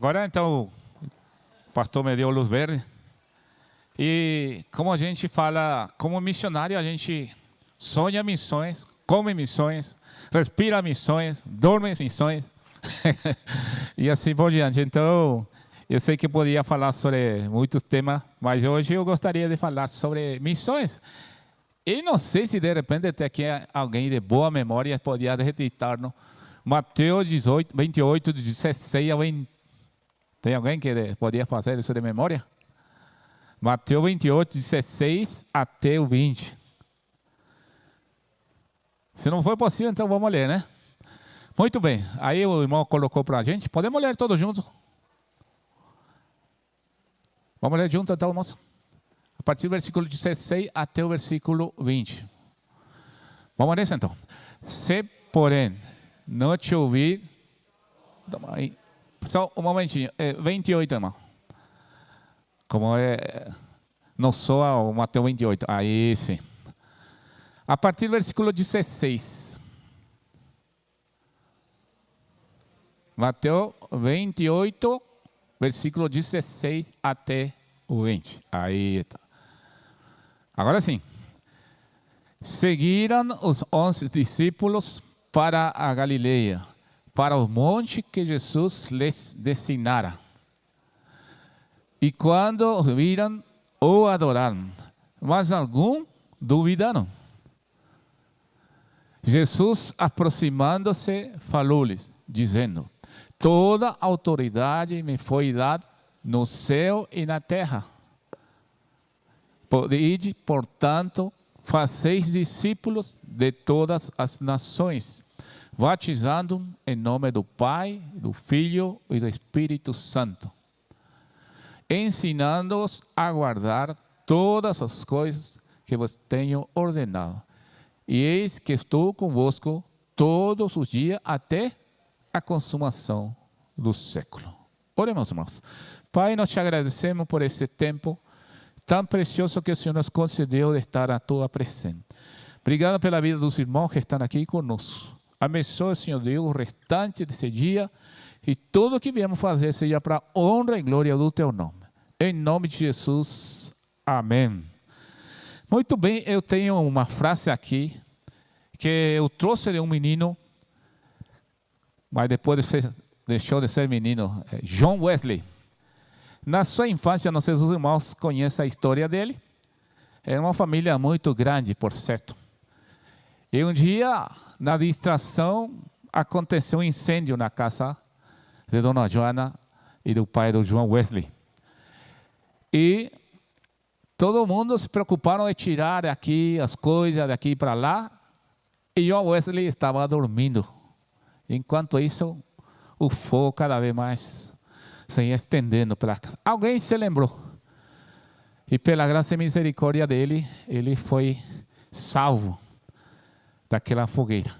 Agora, então, o pastor me deu luz verde. E como a gente fala, como missionário, a gente sonha missões, come missões, respira missões, dorme missões. E assim por diante. Então, eu sei que podia falar sobre muitos temas, mas hoje eu gostaria de falar sobre missões. E não sei se de repente tem aqui alguém de boa memória podia recitar-nos Mateus 18, 28, 16 a 20. Tem alguém que podia fazer isso de memória? Mateus 28, 16 até o 20. Se não for possível, então vamos ler, né? Muito bem. Aí o irmão colocou para a gente. Podemos ler todos juntos? Vamos ler junto então, irmãos? A partir do versículo 16 até o versículo 20. Vamos ler então. Se, porém, não te ouvir... Só um momentinho. 28, irmão. Como é... Não soa o Mateus 28. Aí sim. A partir do versículo 16. Mateus 28, versículo 16 até o 20. Aí está. Agora sim. Seguiram os 11 discípulos para a Galileia, para o monte que Jesus lhes designara. E quando viram, o adoraram, mas alguns duvidaram. Jesus, aproximando-se, falou-lhes, dizendo: toda autoridade me foi dada no céu e na terra. Ide, portanto, fazeis discípulos de todas as nações, batizando em nome do Pai, do Filho e do Espírito Santo, ensinando-os a guardar todas as coisas que vos tenho ordenado. E eis que estou convosco todos os dias até a consumação do século. Oremos, irmãos. Pai, nós te agradecemos por esse tempo tão precioso que o Senhor nos concedeu de estar à tua presença. Obrigado pela vida dos irmãos que estão aqui conosco. Abençoe, Senhor Deus, o restante desse dia e tudo o que viemos fazer seja para a honra e glória do teu nome. Em nome de Jesus. Amém. Muito bem, eu tenho uma frase aqui que eu trouxe de um menino, mas depois deixou de ser menino, John Wesley. Na sua infância, não sei se os irmãos conhecem a história dele. Era uma família muito grande, por certo. E um dia, na distração, aconteceu um incêndio na casa de Dona Joana e do pai do John Wesley. E todo mundo se preocuparam em tirar daqui as coisas, daqui para lá. E John Wesley estava dormindo. Enquanto isso, o fogo cada vez mais se ia estendendo pela casa. Alguém se lembrou. E pela graça e misericórdia dele, ele foi salvo daquela fogueira.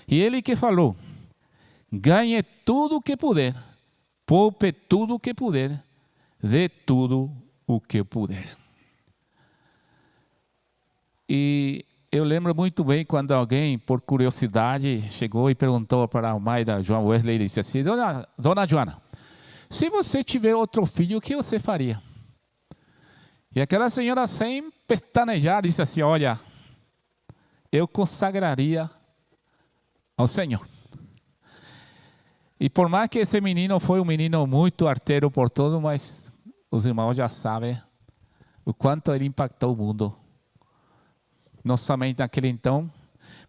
E ele que falou: ganhe tudo o que puder, poupe tudo o que puder, dê tudo o que puder. E eu lembro muito bem quando alguém, por curiosidade, chegou e perguntou para a mãe da John Wesley, e disse assim: Dona Joana, se você tiver outro filho, o que você faria? E aquela senhora, sem pestanejar, disse assim: olha, eu consagraria ao Senhor. E por mais que esse menino foi um menino muito arteiro por todo, mas os irmãos já sabem o quanto ele impactou o mundo. Não somente naquele então,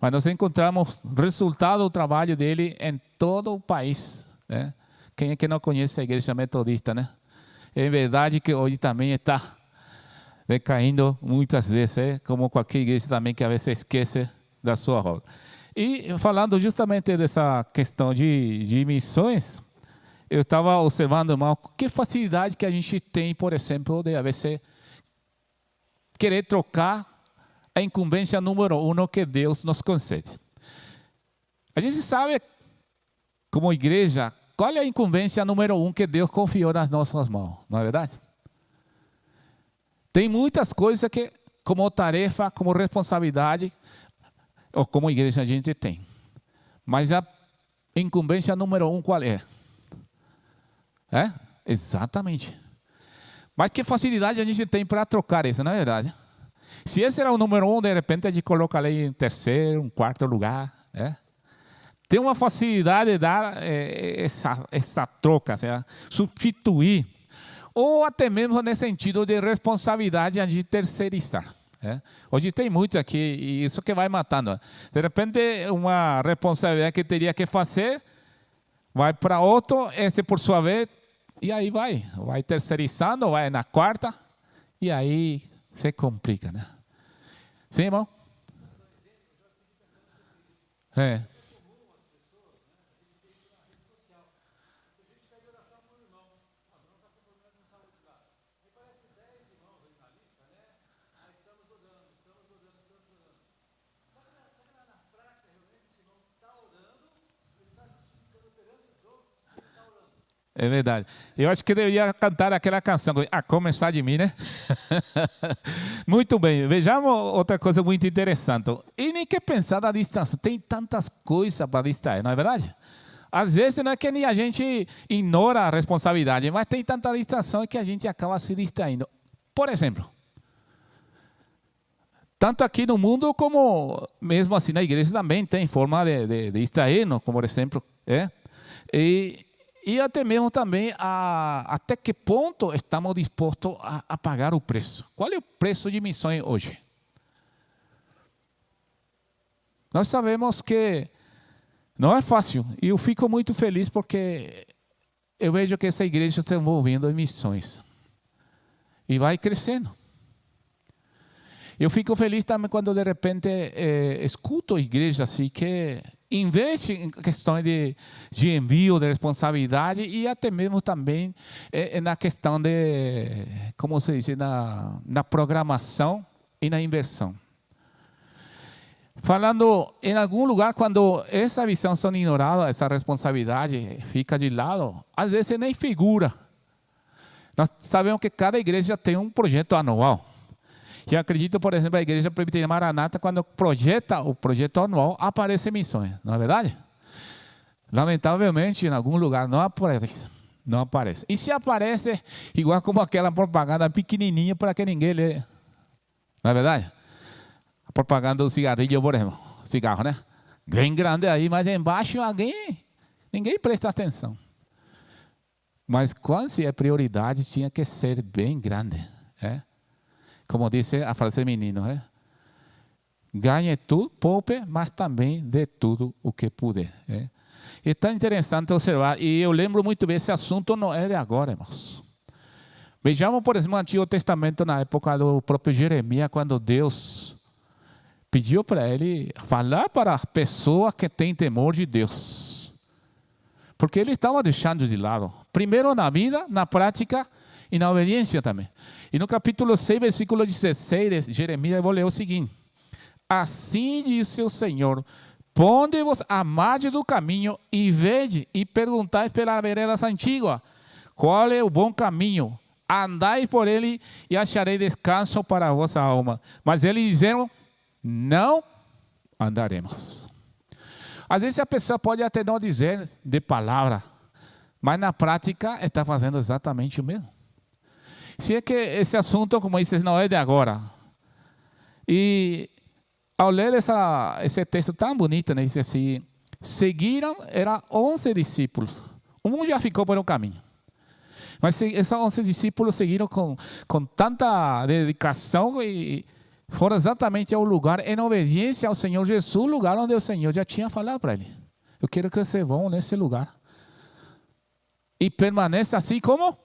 mas nós encontramos resultado do trabalho dele em todo o país, né? Quem é que não conhece a igreja metodista, né? É verdade que hoje também está decaindo muitas vezes, como qualquer igreja também que às vezes esquece da sua roda. E falando justamente dessa questão de missões, eu estava observando, irmão, que facilidade que a gente tem, por exemplo, de às vezes querer trocar a incumbência número 1 que Deus nos concede. A gente sabe, como igreja, qual é a incumbência número 1 que Deus confiou nas nossas mãos, não é verdade? Tem muitas coisas que, como tarefa, como responsabilidade, ou como igreja a gente tem. Mas a incumbência número 1 qual é? É? Exatamente. Mas que facilidade a gente tem para trocar isso, não é verdade? Se esse era o número 1, de repente a gente coloca ali em terceiro, em quarto lugar. Tem uma facilidade de dar essa troca, ou seja, substituir. Ou até mesmo nesse sentido de responsabilidade a gente terceirizar. Hoje tem muito aqui, e isso que vai matando. De repente, uma responsabilidade que teria que fazer, vai para outro, esse por sua vez, e aí vai terceirizando, vai na quarta, e aí se complica, né? Sim, irmão? É. É verdade. Eu acho que eu deveria cantar aquela canção, a começar de mim, né? Muito bem, vejamos outra coisa muito interessante. E nem que pensar na distração, tem tantas coisas para distrair, não é verdade? Às vezes não é que nem a gente ignora a responsabilidade, mas tem tanta distração que a gente acaba se distraindo. Por exemplo, tanto aqui no mundo como mesmo assim na igreja também tem forma de distrair-nos, como por exemplo, e até mesmo também até que ponto estamos dispostos a pagar o preço. Qual é o preço de missões hoje? Nós sabemos que não é fácil, e eu fico muito feliz porque eu vejo que essa igreja está envolvendo em missões e vai crescendo. Eu fico feliz também quando de repente escuto igrejas assim que investem em questões de envio, de responsabilidade e até mesmo também na questão de, como se diz, na programação e na inversão. Falando em algum lugar, quando essa visão são ignorada, essa responsabilidade fica de lado, às vezes nem figura. Nós sabemos que cada igreja tem um projeto anual. Eu acredito, por exemplo, a Igreja Presbiteriana Maranata, quando projeta o projeto anual, aparecem missões, não é verdade? Lamentavelmente, em algum lugar não aparece. Não aparece. E se aparece, igual como aquela propaganda pequenininha para que ninguém lê. Não é verdade? A propaganda do cigarrilho, por exemplo. Cigarro, né? Bem grande aí, mas embaixo ninguém presta atenção. Mas quando se é prioridade, tinha que ser bem grande. Como disse a frase do menino, ganhe tudo, poupe, mas também dê tudo o que puder. É tão interessante observar, e eu lembro muito bem, esse assunto não é de agora, irmãos. Vejamos, por exemplo, o Antigo Testamento, na época do próprio Jeremias, quando Deus pediu para ele falar para as pessoas que têm temor de Deus. Porque ele estava deixando de lado, primeiro na vida, na prática e na obediência também. E no capítulo 6, versículo 16 de Jeremias, eu vou ler o seguinte: assim disse o Senhor, ponde-vos à margem do caminho e vede e perguntai pelas veredas antigas, qual é o bom caminho, andai por ele e acharei descanso para a vossa alma. Mas eles disseram, não andaremos. Às vezes a pessoa pode até não dizer de palavra, mas na prática está fazendo exatamente o mesmo. Se é que esse assunto, como disse, não é de agora. E ao ler esse texto tão bonito, né, diz assim, seguiram, eram 11 discípulos. Um já ficou por um caminho. Mas esses 11 discípulos seguiram com tanta dedicação e foram exatamente ao lugar, em obediência ao Senhor Jesus, o lugar onde o Senhor já tinha falado para ele. Eu quero que vocês vão nesse lugar. E permaneça assim como?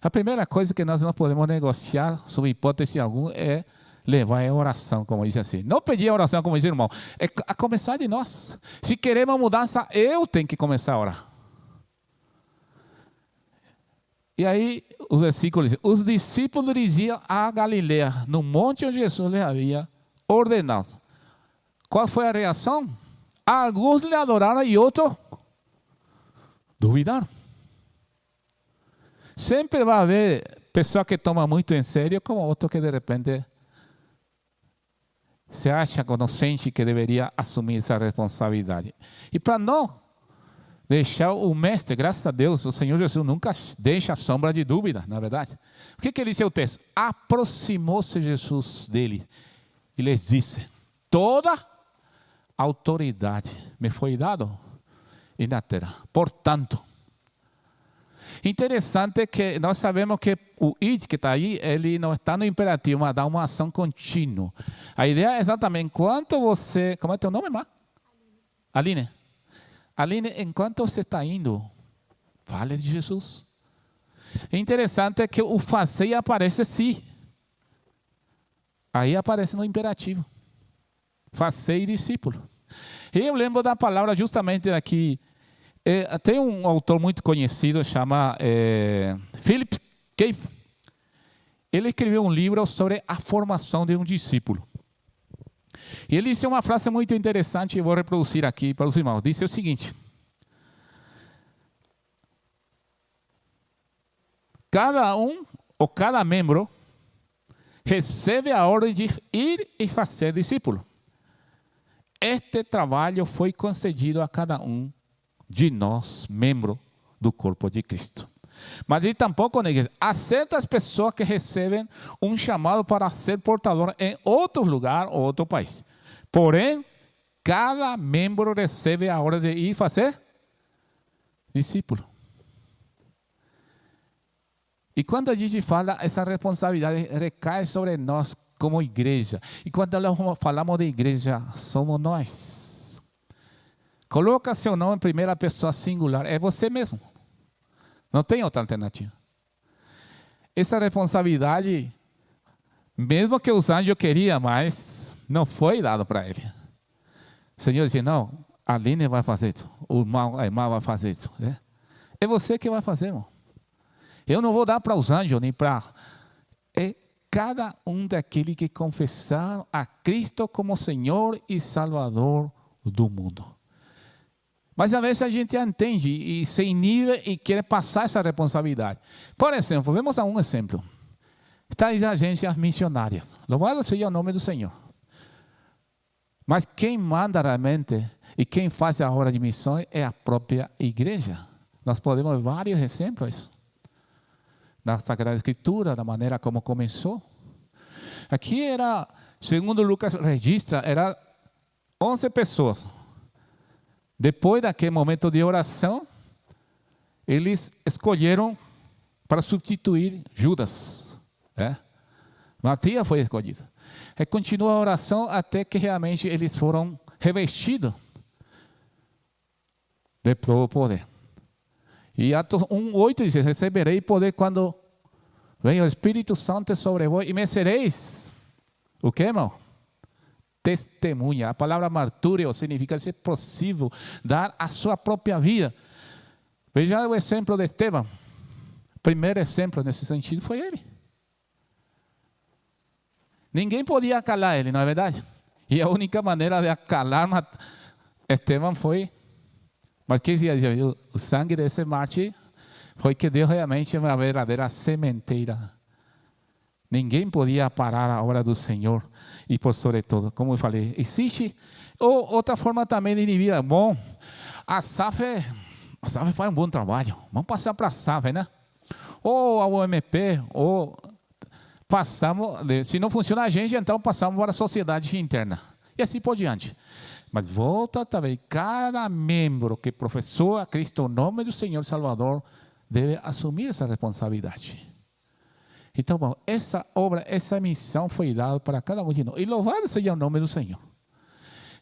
A primeira coisa que nós não podemos negociar, sob hipótese alguma, é levar a oração, como diz assim. Não pedir a oração, como diz o irmão. É a começar de nós. Se queremos mudança, eu tenho que começar a orar. E aí, o versículo diz, os discípulos dirigiam a Galileia, no monte onde Jesus lhe havia ordenado. Qual foi a reação? Alguns lhe adoraram e outros duvidaram. Sempre vai haver pessoa que toma muito em sério, como outro que de repente se acha, quando sente que deveria assumir essa responsabilidade. E para não deixar o mestre, graças a Deus, o Senhor Jesus nunca deixa sombra de dúvida, na verdade. O que ele diz o texto? Aproximou-se Jesus dele e lhes disse: toda autoridade me foi dada e na terra. Portanto, interessante que nós sabemos que o id que está aí, ele não está no imperativo, mas dá uma ação contínua. A ideia é exatamente enquanto você... Como é teu nome, irmã? Aline. Aline, enquanto você está indo, fale de Jesus. É interessante que o fazer aparece sim. Aí aparece no imperativo. Fazer discípulo. E eu lembro da palavra justamente aqui. Tem um autor muito conhecido, chama Philip Cave. Ele escreveu um livro sobre a formação de um discípulo. E ele disse uma frase muito interessante, eu vou reproduzir aqui para os irmãos. Disse o seguinte: cada um ou cada membro recebe a ordem de ir e fazer discípulo. Este trabalho foi concedido a cada um de nós, membro do corpo de Cristo. Mas ele tampouco nega. Há certas pessoas que recebem um chamado para ser portador em outro lugar ou outro país. Porém, cada membro recebe a ordem de ir fazer discípulo. E quando a gente fala, essa responsabilidade recai sobre nós como igreja. E quando nós falamos de igreja, somos nós. Coloca seu nome em primeira pessoa singular. É você mesmo. Não tem outra alternativa. Essa responsabilidade, mesmo que os anjos queriam, mas não foi dado para ele. O Senhor disse: não, a Aline vai fazer isso. O irmão, a irmã vai fazer isso. É você que vai fazer, irmão. Eu não vou dar para os anjos, nem para... É cada um daqueles que confessaram a Cristo como Senhor e Salvador do mundo. Mas às vezes a gente entende e se inibe e quer passar essa responsabilidade. Por exemplo, vamos a um exemplo. Está aí as agências missionárias. Louvado seja o nome do Senhor. Mas quem manda realmente e quem faz a obra de missões é a própria igreja. Nós podemos ver vários exemplos na Sagrada Escritura, da maneira como começou. Aqui era, segundo Lucas registra, era 11 pessoas. Depois daquele momento de oração, eles escolheram para substituir Judas. Matias foi escolhido. E continua a oração até que realmente eles foram revestidos de todo o poder. E Atos 1:8 diz: receberei poder quando venha o Espírito Santo sobre vós e me sereis. O que, irmão? Testemunha. A palavra martírio significa ser possível dar a sua própria vida. Veja o exemplo de Estevão. O primeiro exemplo nesse sentido foi ele. Ninguém podia calar ele, não é verdade? E a única maneira de acalar Estevão foi... Mas que dizia? O sangue desse mártir foi que deu realmente uma verdadeira sementeira. Ninguém podia parar a obra do Senhor. E por sobre todo, como eu falei, existe outra forma também de inibir. Bom, a SAF faz um bom trabalho. Vamos passar para a SAF, né? Ou a UMP, ou passamos, se não funciona a gente, então passamos para a sociedade interna. E assim por diante. Mas volta também, cada membro que professou a Cristo o nome do Senhor Salvador deve assumir essa responsabilidade. Então, bom, essa obra, essa missão foi dada para cada um de nós. E louvado seja o nome do Senhor.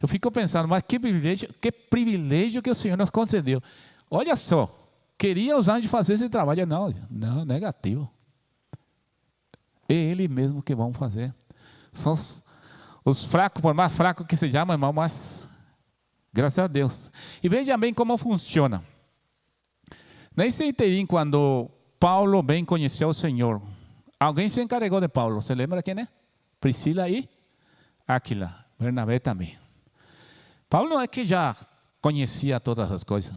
Eu fico pensando, mas que privilégio que o Senhor nos concedeu. Olha só, queria os anjos fazer esse trabalho. Não, negativo. É Ele mesmo que vão fazer. São os fracos, por mais fracos que se chamam, irmão, mas graças a Deus. E veja bem como funciona. Nesse interim, quando Paulo bem conheceu o Senhor, alguém se encarregou de Paulo. Você lembra quem é? Priscila e Áquila. Bernabé também. Paulo não é que já conhecia todas as coisas.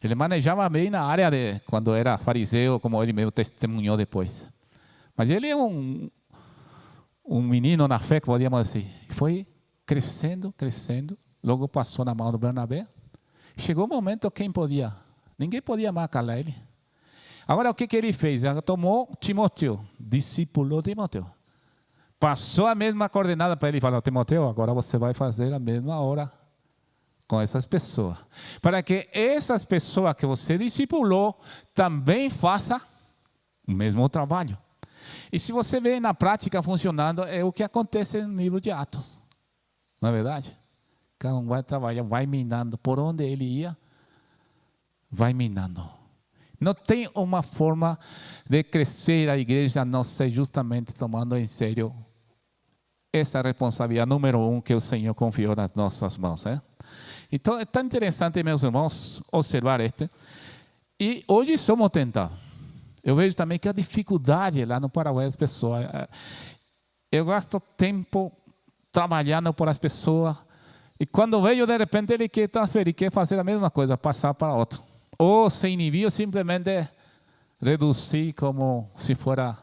Ele manejava bem na área de quando era fariseu, como ele mesmo testemunhou depois. Mas ele é um menino na fé, podíamos dizer. Foi crescendo. Logo passou na mão do Bernabé. Chegou o momento quem podia? Ninguém podia mais calar ele. Agora o que ele fez? Ele tomou Timóteo, discipulou Timóteo. Passou a mesma coordenada para ele e falou: Timóteo, agora você vai fazer a mesma hora com essas pessoas. Para que essas pessoas que você discipulou também façam o mesmo trabalho. E se você vê na prática funcionando, é o que acontece no livro de Atos. Não é verdade? Cada um vai trabalhar, vai minando. Por onde ele ia, vai minando. Não tem uma forma de crescer a igreja não ser justamente tomando em sério essa responsabilidade número 1 que o Senhor confiou nas nossas mãos. Então é tão interessante, meus irmãos, observar este. E hoje somos tentados. Eu vejo também que a dificuldade lá no Paraguai das pessoas. Eu gasto tempo trabalhando por as pessoas. E quando vejo, de repente, ele quer transferir, quer fazer a mesma coisa, passar para outro. Ou se inibir, ou simplesmente reduzir como se fosse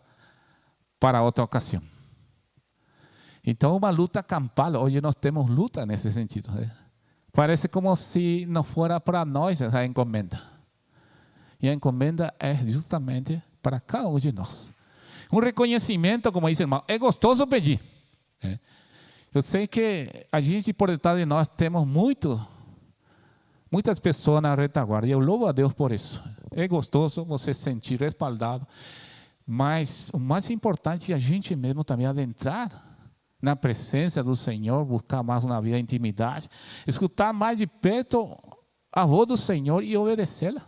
para outra ocasião. Então, uma luta campal. Hoje nós temos luta nesse sentido. Parece como se não fosse para nós essa encomenda. E a encomenda é justamente para cada um de nós. Um reconhecimento, como diz o irmão, é gostoso pedir. Eu sei que a gente, por detrás de nós, temos muitas pessoas na retaguarda. E eu louvo a Deus por isso. É gostoso você se sentir respaldado. Mas o mais importante é a gente mesmo também adentrar na presença do Senhor, buscar mais uma vida de intimidade, escutar mais de perto a voz do Senhor e obedecê-la.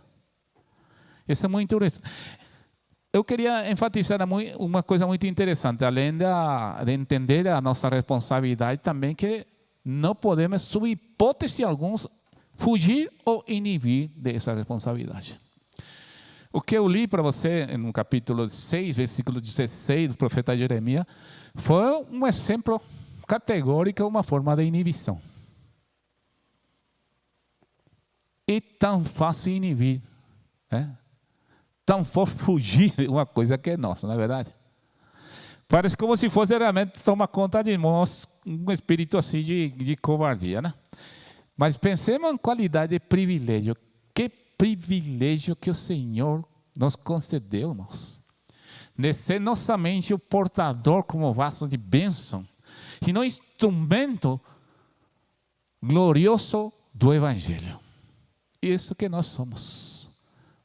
Isso é muito interessante. Eu queria enfatizar uma coisa muito interessante, além de entender a nossa responsabilidade, também que não podemos, sob hipótese alguma, fugir ou inibir dessa responsabilidade. O que eu li para você no capítulo 6, versículo 16 do profeta Jeremias, foi um exemplo categórico, uma forma de inibição. E tão fácil inibir, tão fácil fugir de uma coisa que é nossa, não é verdade? Parece como se fosse realmente tomar conta de nós, um espírito assim de covardia, né? Mas pensemos em qualidade de privilégio. Que privilégio que o Senhor nos concedeu, irmãos. De ser não somente o portador como vaso de bênção, sino instrumento glorioso do Evangelho. Isso que nós somos,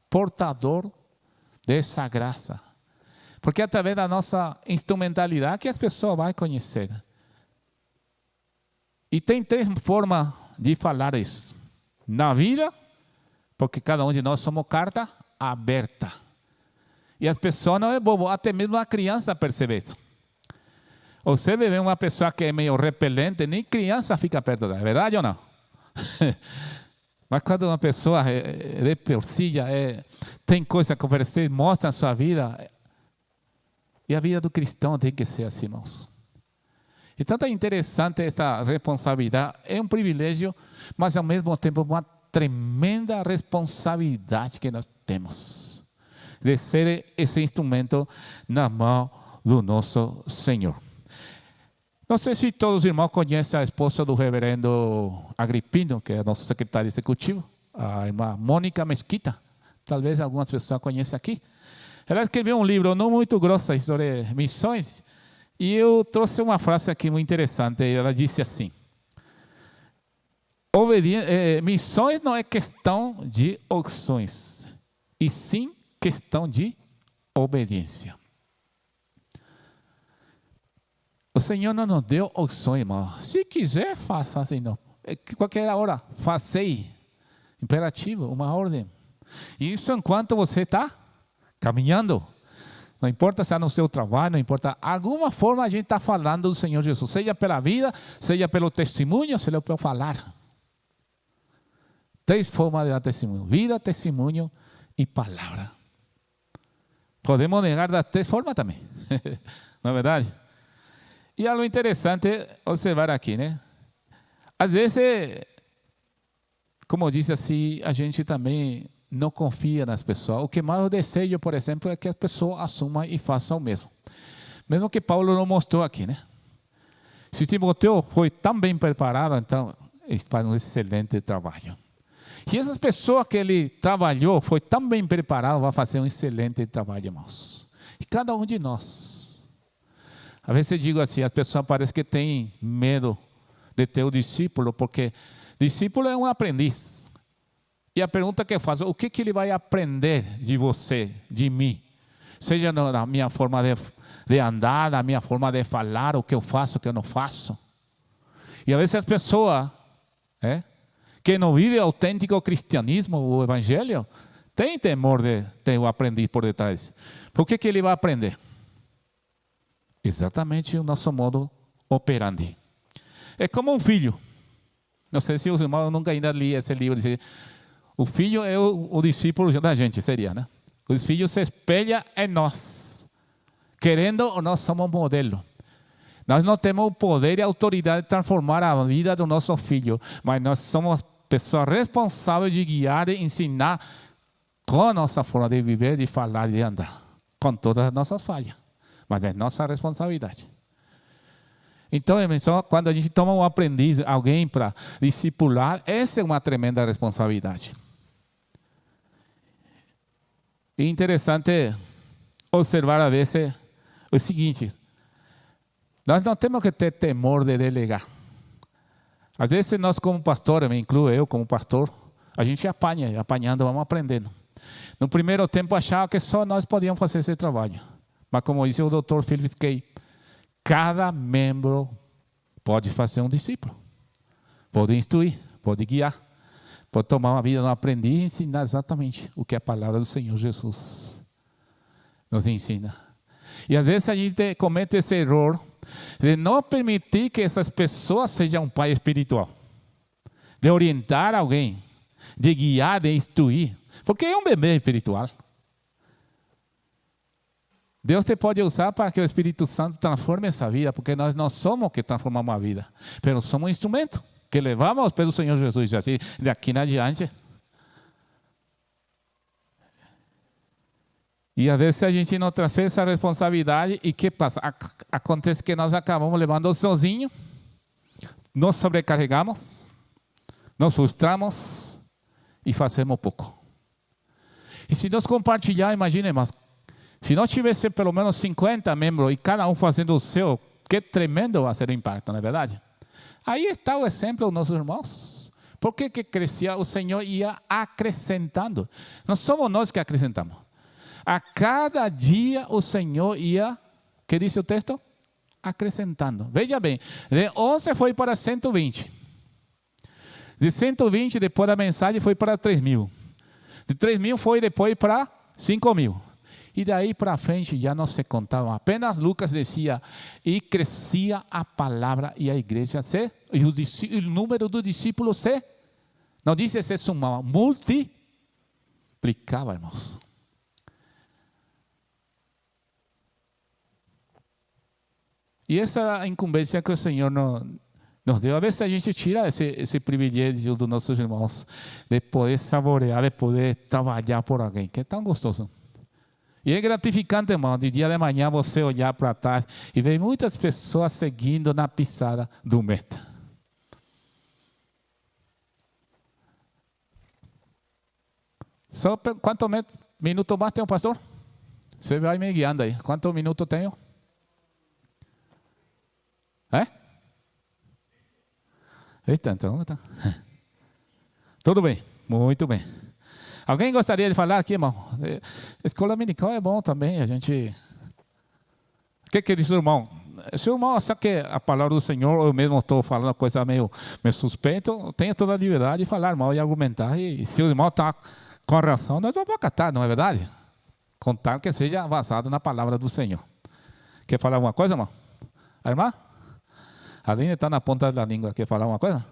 portador dessa graça. Porque é através da nossa instrumentalidade que as pessoas vão conhecer. E tem 3 formas de falar isso. Na vida, porque cada um de nós somos carta aberta. E as pessoas não é bobo, até mesmo a criança percebe isso. Você vê uma pessoa que é meio repelente, nem criança fica perto dela, é verdade ou não? Mas quando uma pessoa é de porcilha, tem coisa que oferecer, mostra a sua vida. E a vida do cristão tem que ser assim, irmãos. Então é interessante esta responsabilidade, é um privilégio, mas ao mesmo tempo uma tremenda responsabilidade que nós temos de ser esse instrumento na mão do nosso Senhor. Não sei se todos os irmãos conhecem a esposa do reverendo Agripino, que é nosso secretário executivo, a irmã Mônica Mesquita. Talvez algumas pessoas conheçam aqui. Ela escreveu um livro não muito grosso sobre missões, e eu trouxe uma frase aqui muito interessante. Ela disse assim: missões não é questão de opções, e sim questão de obediência. O Senhor não nos deu opções, irmão. Se quiser, faça assim. Não. Qualquer hora, faça aí. Imperativo, uma ordem. E isso enquanto você está caminhando. Não importa se é no seu trabalho, não importa. Alguma forma a gente está falando do Senhor Jesus. Seja pela vida, seja pelo testemunho, seja pelo falar. 3 formas de dar testemunho: vida, testemunho e palavra. Podemos negar das 3 formas também. Não é verdade? E algo interessante observar aqui, né? Às vezes, como eu disse assim, a gente também não confia nas pessoas. O que mais eu desejo, por exemplo, é que as pessoas assumam e façam o mesmo. Mesmo que Paulo não mostrou aqui, né? Se Timóteo foi tão bem preparado, então ele faz um excelente trabalho. E essas pessoas que ele trabalhou, foi tão bem preparado, vai fazer um excelente trabalho, irmãos. E cada um de nós. Às vezes eu digo assim, as pessoas parecem que têm medo de ter o discípulo, porque discípulo é um aprendiz. E a pergunta que eu faço, o que ele vai aprender de você, de mim? Seja na minha forma de andar, na minha forma de falar, o que eu faço, o que eu não faço. E às vezes as pessoas que não vivem autêntico cristianismo, o evangelho, têm temor de ter o aprendiz por detrás. Por que ele vai aprender? Exatamente o nosso modo operandi. É como um filho. Não sei se os irmãos nunca ainda li esse livro. O filho é o discípulo da gente, seria, né? Os filhos se espelham em nós. Querendo ou nós somos modelo. Nós não temos o poder e a autoridade de transformar a vida do nosso filho, mas nós somos pessoas responsáveis de guiar e ensinar com a nossa forma de viver, de falar e de andar, com todas as nossas falhas, mas é nossa responsabilidade. Então, quando a gente toma um aprendiz, alguém para discipular, essa é uma tremenda responsabilidade. E interessante observar a vezes o seguinte: nós não temos que ter temor de delegar. Às vezes nós como pastor, me incluo eu como pastor, a gente apanhando, vamos aprendendo. No primeiro tempo achava que só nós podíamos fazer esse trabalho. Mas como disse o Dr. Philip Kay, cada membro pode fazer um discípulo. Pode instruir, pode guiar, pode tomar uma vida no aprendiz e ensinar exatamente o que a palavra do Senhor Jesus nos ensina. E às vezes a gente comete esse erro de não permitir que essas pessoas sejam um pai espiritual, de orientar alguém, de guiar, de instruir, porque é um bebê espiritual. Deus te pode usar para que o Espírito Santo transforme essa vida, porque nós não somos que transformamos a vida, mas somos um instrumento que levamos pelo Senhor Jesus, assim, de aqui em adiante. E às vezes a gente não transfere essa responsabilidade e o que passa? Acontece que nós acabamos levando sozinho, nos sobrecarregamos, nos frustramos e fazemos pouco. E se nós compartilhar, imagine, mas se nós tivesse pelo menos 50 membros e cada um fazendo o seu, que tremendo vai ser o impacto, não é verdade? Aí está o exemplo dos nossos irmãos. Por que crescia? O Senhor ia acrescentando. Não somos nós que acrescentamos. A cada dia o Senhor ia, que diz o texto? Acrescentando. Veja bem, de 11 foi para 120. De 120, depois da mensagem, foi para 3.000. De 3.000 foi depois para 5.000. E daí para frente já não se contava. Apenas Lucas dizia, e crescia a palavra e a igreja e o número dos discípulos não disse se sumava, multiplicava, irmãos. E essa incumbência que o Senhor nos deu, a vezes a gente tira esse privilégio dos nossos irmãos, de poder saborear, de poder trabalhar por alguém, que é tão gostoso. E é gratificante, irmão, de dia de manhã você olhar para trás e ver muitas pessoas seguindo na pisada do mestre. Só quantos minutos mais tem o pastor? Você vai me guiando aí. Quantos minutos tenho? Eita, então tá. Tudo bem, muito bem. Alguém gostaria de falar aqui, irmão? Escola dominical é bom também, a gente... O que diz o irmão? Se o irmão acha que a palavra do Senhor, eu mesmo estou falando coisa meio suspeita, tenha toda a liberdade de falar, irmão, e argumentar. E se o irmão está com razão, nós vamos acatar, não é verdade? Contar que seja basado na palavra do Senhor. Quer falar alguma coisa, irmão? A irmã? A Aline está na ponta da língua. Quer falar uma coisa?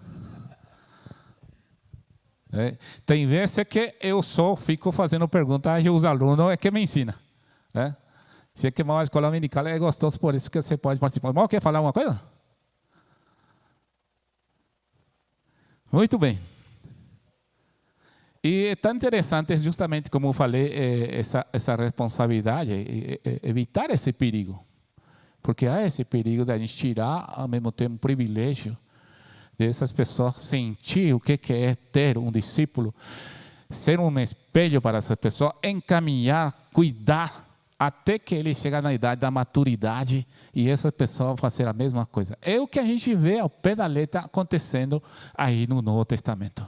Tem vezes que eu só fico fazendo perguntas e os alunos é que me ensinam. Se é que a escola dominical é gostoso, por isso que você pode participar. Irmão, quer falar uma coisa? Muito bem. E é tão interessante, justamente como eu falei, essa responsabilidade, evitar esse perigo. Porque há esse perigo de a gente tirar, ao mesmo tempo, o privilégio dessas pessoas, sentir o que é ter um discípulo, ser um espelho para essa pessoa, encaminhar, cuidar, até que ele chegue na idade da maturidade e essa pessoa fazer a mesma coisa. É o que a gente vê ao pé da letra acontecendo aí no Novo Testamento.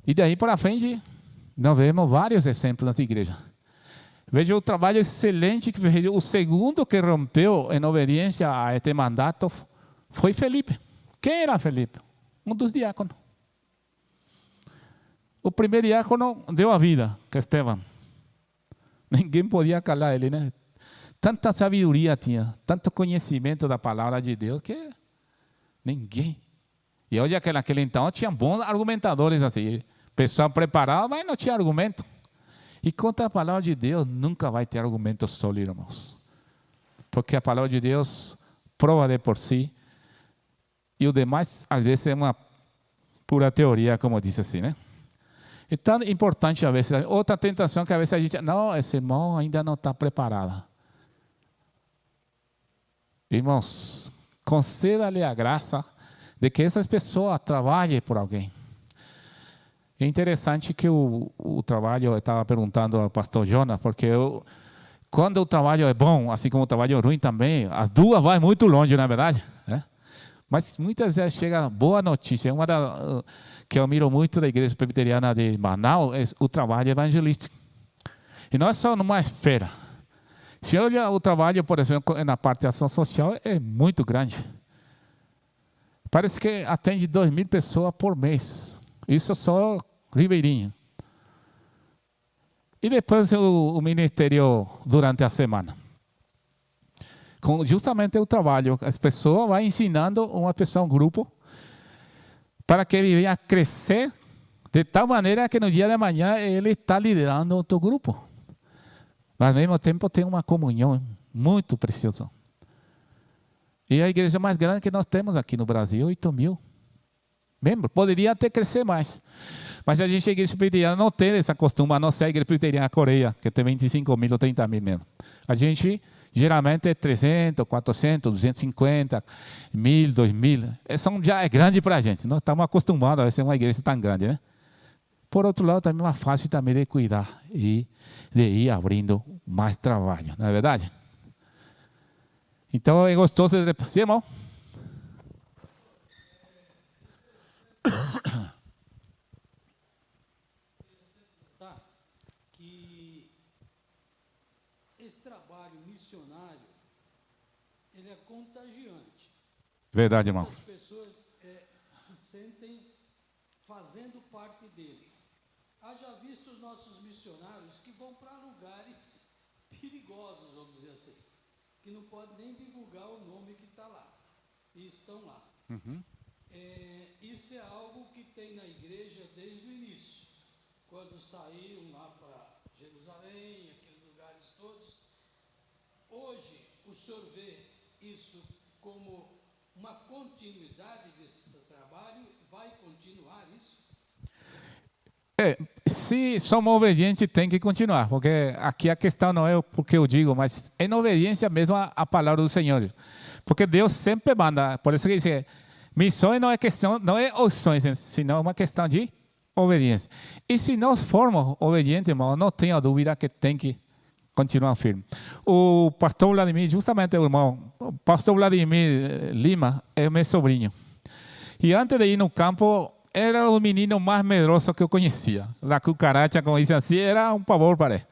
E daí para frente, nós vemos vários exemplos nas igrejas. Veja o trabalho excelente que fez. O segundo que rompeu em obediência a este mandato foi Felipe. Quem era Felipe? Um dos diáconos. O primeiro diácono deu a vida, que é Estevão. Ninguém podia calar ele, né? Tanta sabedoria tinha, tanto conhecimento da palavra de Deus, que ninguém. E olha que naquele então tinha bons argumentadores assim. Pessoal preparado, mas não tinha argumento. E contra a palavra de Deus, nunca vai ter argumento sólido, irmãos. Porque a palavra de Deus prova de por si. E o demais, às vezes, é uma pura teoria, como diz assim, né? É tão importante, às vezes, outra tentação que às vezes a gente, não, esse irmão ainda não está preparado. Irmãos, conceda-lhe a graça de que essas pessoas trabalhem por alguém. É interessante que o trabalho, eu estava perguntando ao pastor Jonas, porque quando o trabalho é bom, assim como o trabalho é ruim também, as duas vão muito longe, não é verdade? É? Mas muitas vezes chega boa notícia. Uma que eu miro muito da igreja presbiteriana de Manaus é o trabalho evangelístico. E não é só numa esfera. Se olha o trabalho, por exemplo, na parte de ação social, é muito grande. Parece que atende 2.000 pessoas por mês. Isso só Ribeirinho. E depois o ministério durante a semana. Com justamente o trabalho, as pessoas vão ensinando uma pessoa, um grupo, para que ele venha crescer de tal maneira que no dia de amanhã ele está liderando outro grupo. Mas ao mesmo tempo tem uma comunhão muito preciosa. E a igreja mais grande que nós temos aqui no Brasil, 8.000 membros. Poderia até crescer mais. Mas a gente, a igreja presbiteriana, não tem essa costume, a não ser a igreja presbiteriana Coreia, que tem 25.000 ou 30.000 membros. A gente geralmente é 300, 400, 250, 1.000, 2.000. Já é grande para a gente. Nós estamos acostumados a ser uma igreja tão grande, né? Por outro lado, também é mais fácil também de cuidar e de ir abrindo mais trabalho, não é verdade? Então, é gostoso de... Sim, irmão? Que esse trabalho missionário, ele é contagiante. Verdade, irmão. As pessoas se sentem fazendo parte dele. Haja visto os nossos missionários que vão para lugares perigosos, vamos dizer assim, que não podem nem divulgar o nome que está lá, e estão lá. Uhum. Isso é algo que tem na igreja desde o início, quando saíram lá para Jerusalém, aqueles lugares todos. Hoje, o senhor vê isso como uma continuidade desse trabalho? Vai continuar isso? Se somos obedientes, tem que continuar, porque aqui a questão não é o porque eu digo, mas é em obediência mesmo à palavra do Senhor. Porque Deus sempre manda, por isso que diz, missões não é questão, não é opções, senão é uma questão de obediência. E se nós formos obedientes, irmão, não tenha dúvida que tem que continuar firme. O pastor Vladimir, justamente o irmão, o pastor Vladimir Lima é meu sobrinho. E antes de ir no campo, era o menino mais medroso que eu conhecia. La cucaracha, como dizem assim, era um pavor para ele.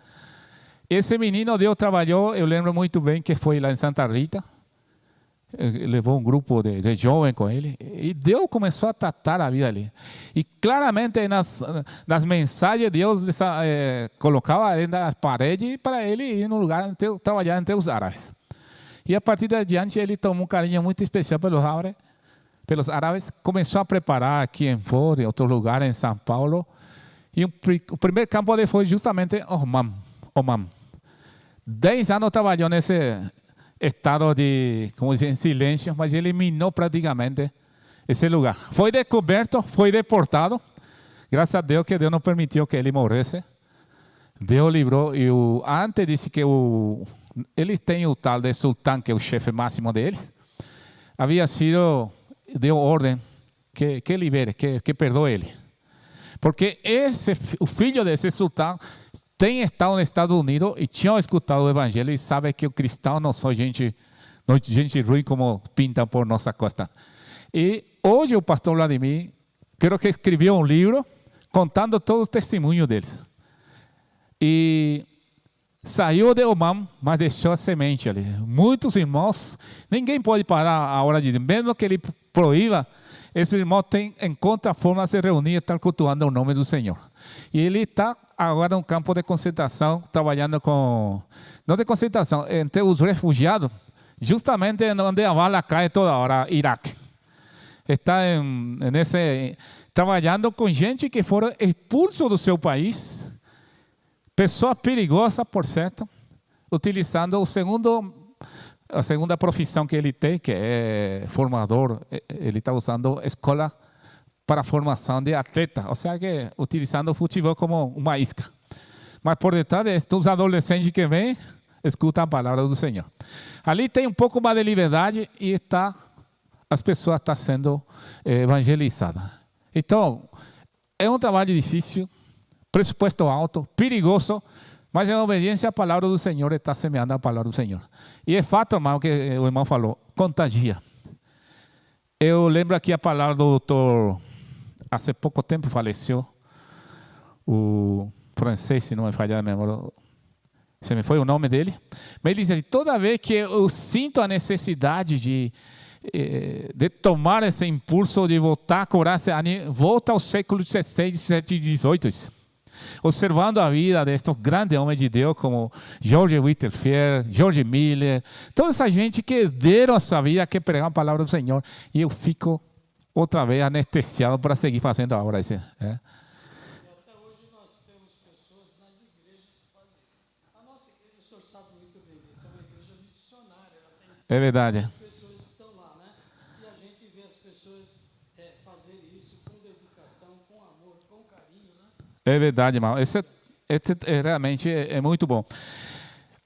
Esse menino, Deus trabalhou, eu lembro muito bem que foi lá em Santa Rita, levou um grupo de jovens com ele, e Deus começou a tratar a vida dele. E claramente nas mensagens, Deus colocava nas paredes para ele ir no lugar, trabalhar entre os árabes. E a partir de adiante, ele tomou um carinho muito especial pelos árabes, começou a preparar aqui em Fora, em outro lugar, em São Paulo. E o primeiro campo dele foi justamente Oman. 10 anos trabalhou nesse estado de, como dizem, silêncio, mas ele eliminou praticamente esse lugar. Foi descoberto, foi deportado. Graças a Deus que Deus não permitiu que ele morresse. Deus livrou. E antes disse que eles têm o tal de sultão, que é o chefe máximo deles. havia sido, deu ordem que libere, que perdoe ele. Porque o filho desse sultão tem estado nos Estados Unidos e tinha escutado o evangelho e sabe que o cristão não são gente ruim como pintam por nossa costa. E hoje o pastor Vladimir, creo que escreveu um livro contando todos os testemunhos deles. E saiu de Oman, mas deixou a semente ali. Muitos irmãos, ninguém pode parar a hora de Deus, mesmo que ele proíba, esses irmãos encontram a forma de se reunir e estar cultuando o nome do Senhor. E ele está agora no campo de concentração, trabalhando com, não de concentração, entre os refugiados, justamente onde a bala cai toda hora, Iraque. Está trabalhando com gente que foram expulsos do seu país, pessoa perigosa, por certo, utilizando a segunda profissão que ele tem, que é formador. Ele está usando escola para formação de atleta, ou seja, que utilizando o futebol como uma isca. Mas por detrás destes adolescentes que vêm, escutam a palavra do Senhor. Ali tem um pouco mais de liberdade e as pessoas estão sendo evangelizadas. Então, é um trabalho difícil, pressuposto alto, perigoso, mas em obediência à palavra do Senhor, está semeando a palavra do Senhor. E é fato, irmão, que o irmão falou, contagia. Eu lembro aqui a palavra do doutor, há pouco tempo faleceu, o francês, se não me falhar a memória, se me foi o nome dele, mas ele disse assim, toda vez que eu sinto a necessidade de tomar esse impulso de voltar a curar, volta ao século XVI, XVII e XVIII, observando a vida destes grandes homens de Deus, como George Whitefield, George Miller, toda essa gente que deram a sua vida, que pregaram a palavra do Senhor, e eu fico outra vez anestesiado para seguir fazendo a obra. Até hoje nós temos pessoas nas igrejas que fazem isso. A nossa igreja, o senhor sabe muito bem disso, é uma igreja missionária. Ela tem é verdade. pessoas que estão lá, né? E a gente vê as pessoas fazerem isso com dedicação, com amor, com carinho, né? É verdade, irmão. Esse realmente é muito bom.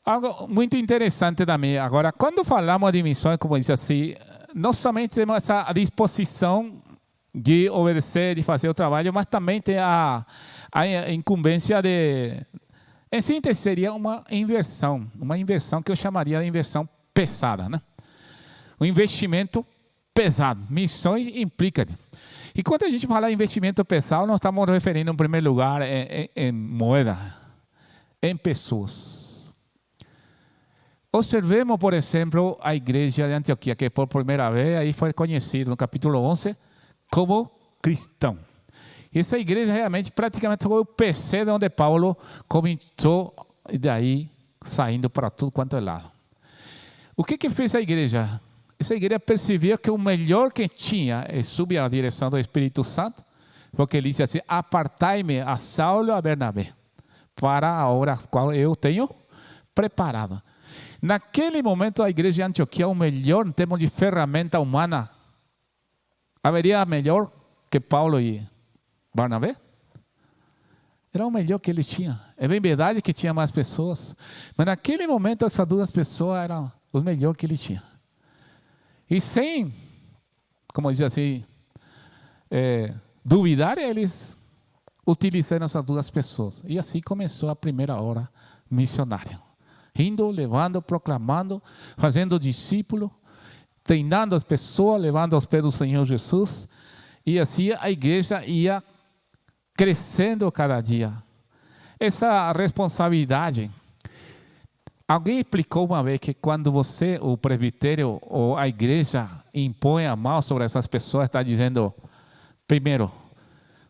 Algo muito interessante também. Agora, quando falamos de missões, como disse assim, não somente temos essa disposição de obedecer, de fazer o trabalho, mas também tem a incumbência de... Em síntese, seria uma inversão que eu chamaria de inversão pesada, né? Um investimento pesado. Missões implica. E quando a gente fala em investimento pesado, nós estamos referindo, em primeiro lugar, em moeda, em pessoas. Observemos, por exemplo, a igreja de Antioquia, que por primeira vez aí foi conhecida no capítulo 11 como cristão. E essa igreja realmente praticamente foi o PC de onde Paulo começou, e daí saindo para tudo quanto é lado. O que fez a igreja? Essa igreja percebia que o melhor que tinha, e sob a direção do Espírito Santo, porque ele disse assim, apartai-me a Saulo e a Bernabé, para a obra a qual eu tenho preparado. Naquele momento, a igreja de Antioquia, o melhor em termos de ferramenta humana, haveria melhor que Paulo e Barnabé? Era o melhor que ele tinha. É bem verdade que tinha mais pessoas, mas naquele momento, essas duas pessoas eram o melhor que ele tinha. E sem, como diz assim, duvidar, eles utilizaram essas duas pessoas. E assim começou a primeira hora missionária. Indo, levando, proclamando, fazendo discípulo, treinando as pessoas, levando aos pés do Senhor Jesus. E assim a igreja ia crescendo cada dia. Essa responsabilidade. Alguém explicou uma vez que quando você, o presbitério ou a igreja, impõe a mão sobre essas pessoas, está dizendo, primeiro,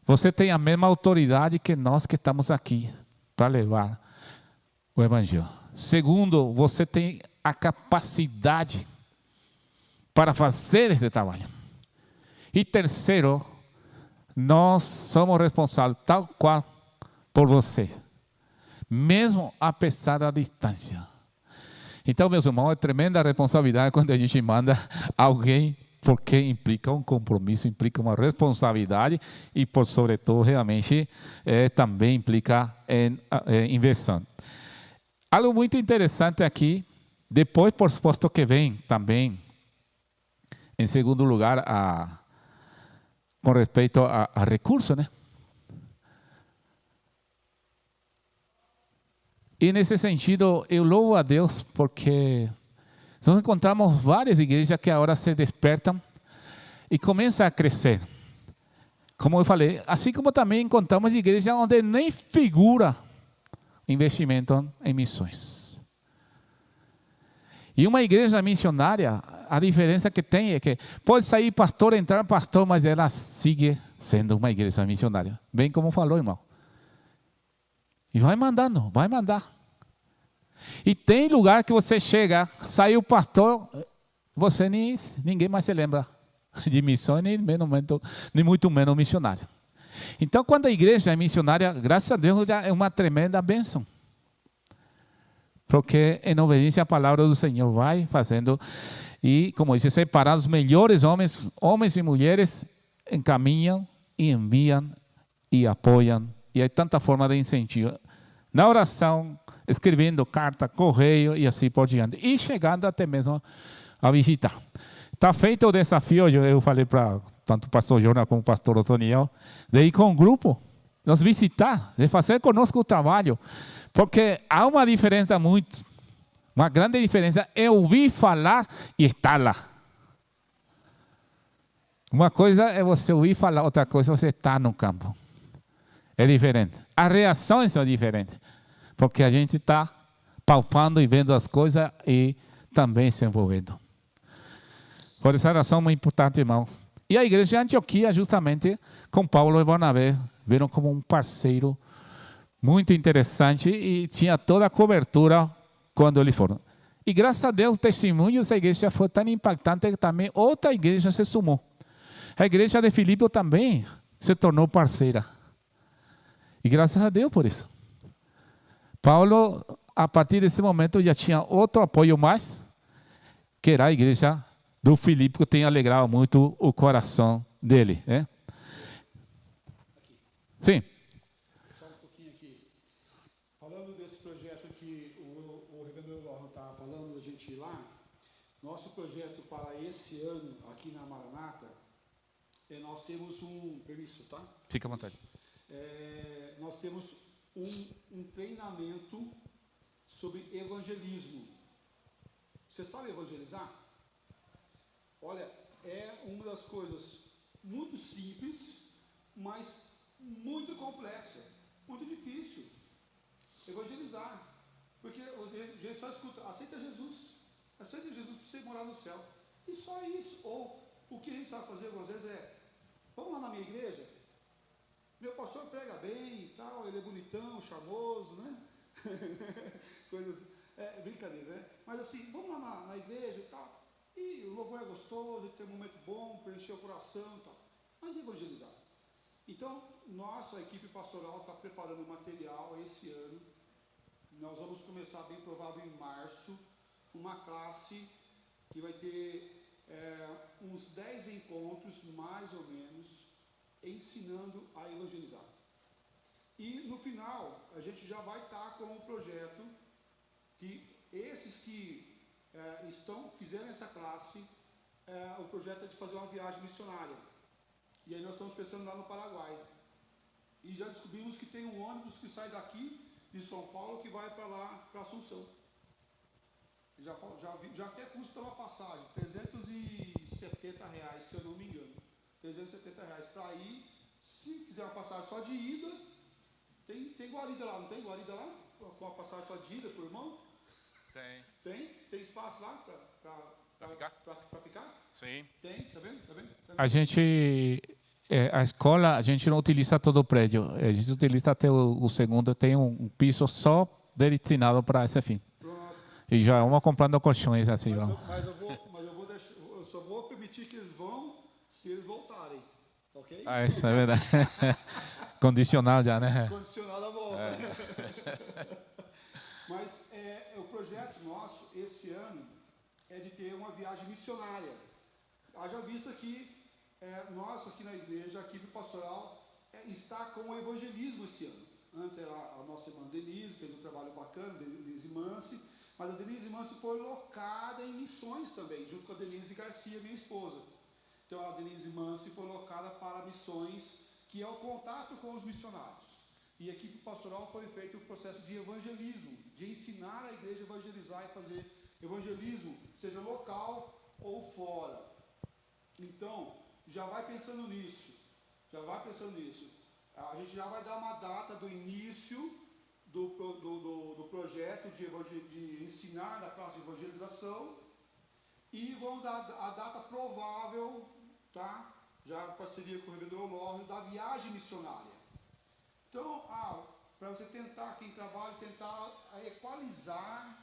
você tem a mesma autoridade que nós que estamos aqui para levar o evangelho. Segundo, você tem a capacidade para fazer esse trabalho. E terceiro, nós somos responsáveis tal qual por você, mesmo apesar da distância. Então, meus irmãos, é tremenda responsabilidade quando a gente manda alguém, porque implica um compromisso, implica uma responsabilidade e, por sobretudo, realmente também implica em inversão. Algo muito interessante aqui, depois, por suposto, que vem também Em segundo lugar, com respeito a recursos, né? E nesse sentido, eu louvo a Deus porque nós encontramos várias igrejas que agora se despertam e começam a crescer. Como eu falei, assim como também encontramos igrejas onde nem figura investimento em missões. E uma igreja missionária, a diferença que tem é que pode sair pastor, entrar pastor, mas ela sigue sendo uma igreja missionária. Bem como falou, irmão. E vai mandando, vai mandar. E tem lugar que você chega, saiu o pastor, ninguém mais se lembra de missões, nem muito menos missionário. Então, quando a igreja é missionária, graças a Deus, já é uma tremenda bênção. Porque em obediência à palavra do Senhor vai fazendo, e como disse, separar os melhores homens e mulheres, encaminham e enviam e apoiam. E há tanta forma de incentivo. Na oração, escrevendo carta, correio e assim por diante. E chegando até mesmo a visitar. Está feito o desafio, eu falei para tanto o pastor Jonas como o pastor Otoniel, de ir com um grupo, nos visitar, de fazer conosco o trabalho. Porque há uma diferença uma grande diferença é ouvir falar e estar lá. Uma coisa é você ouvir falar, outra coisa é você estar no campo. É diferente. As reações são diferentes. Porque a gente está palpando e vendo as coisas e também se envolvendo. Por essa razão muito importante, irmãos. E a igreja de Antioquia, justamente, com Paulo e Barnabé, viram como um parceiro muito interessante e tinha toda a cobertura quando eles foram. E graças a Deus, o testemunho dessa igreja foi tão impactante que também outra igreja se sumou. A igreja de Filipe também se tornou parceira. E graças a Deus por isso. Paulo, a partir desse momento, já tinha outro apoio mais, que era a igreja do Filipe, que tem alegrado muito o coração dele. Né? Sim. Só um pouquinho aqui. Falando desse projeto que o reverendo Lohan está falando, a gente ir lá, nosso projeto para esse ano, aqui na Maranata, nós temos um... Permisso, tá? Fica à vontade. Nós temos um treinamento sobre evangelismo. Você sabe evangelizar? Olha, é uma das coisas muito simples, mas muito complexa, muito difícil. Evangelizar. Porque a gente só escuta, aceita Jesus para você morar no céu. E só isso. Ou o que a gente sabe fazer algumas vezes vamos lá na minha igreja? Meu pastor prega bem e tal, ele é bonitão, charmoso, né? Coisas, brincadeira, né? Mas assim, vamos lá na igreja e tal. E o louvor é gostoso, tem um momento bom para encher o coração e tal. Mas evangelizar. Então, nossa equipe pastoral está preparando material esse ano. Nós vamos começar, bem provável, em março, uma classe que vai ter uns 10 encontros, mais ou menos, ensinando a evangelizar. E no final, a gente já vai estar com um projeto que esses que fizeram essa classe, o projeto é de fazer uma viagem missionária. E aí nós estamos pensando lá no Paraguai. E já descobrimos que tem um ônibus que sai daqui de São Paulo que vai para lá, para Assunção. Já até custa uma passagem, R$370, se eu não me engano. R$370 para ir. Se quiser uma passagem só de ida, tem guarida lá, não tem guarida lá? Com uma passagem só de ida por irmão? Tem? Tem espaço lá para ficar? Para ficar? Sim. Tem, tá vendo? A gente, a escola, a gente não utiliza todo o prédio, a gente utiliza até o segundo, tem um piso só destinado para esse fim. Pronto. E já vamos comprando colchões assim. Mas eu só vou permitir que eles vão se eles voltarem, ok? Isso é verdade. Condicional já, né? Condicional da volta. Mas o projeto nosso, esse ano, é de ter uma viagem missionária. Haja visto que nós aqui na igreja, a equipe pastoral, está com o evangelismo esse ano. Antes era a nossa irmã Denise, fez um trabalho bacana, Denise Mansi, Mas a Denise Manso foi locada em missões também, junto com a Denise Garcia, minha esposa. Então a Denise Manso foi locada para missões, que é o contato com os missionários. E a equipe pastoral foi feito o processo de evangelismo, de ensinar a igreja a evangelizar e fazer evangelismo, seja local ou fora. Então, já vai pensando nisso. A gente já vai dar uma data do início do projeto de ensinar na classe de evangelização, e vamos dar a data provável, tá? Já em parceria com o reverendo Eulório, da viagem missionária. Então, para você tentar, quem trabalha, tentar equalizar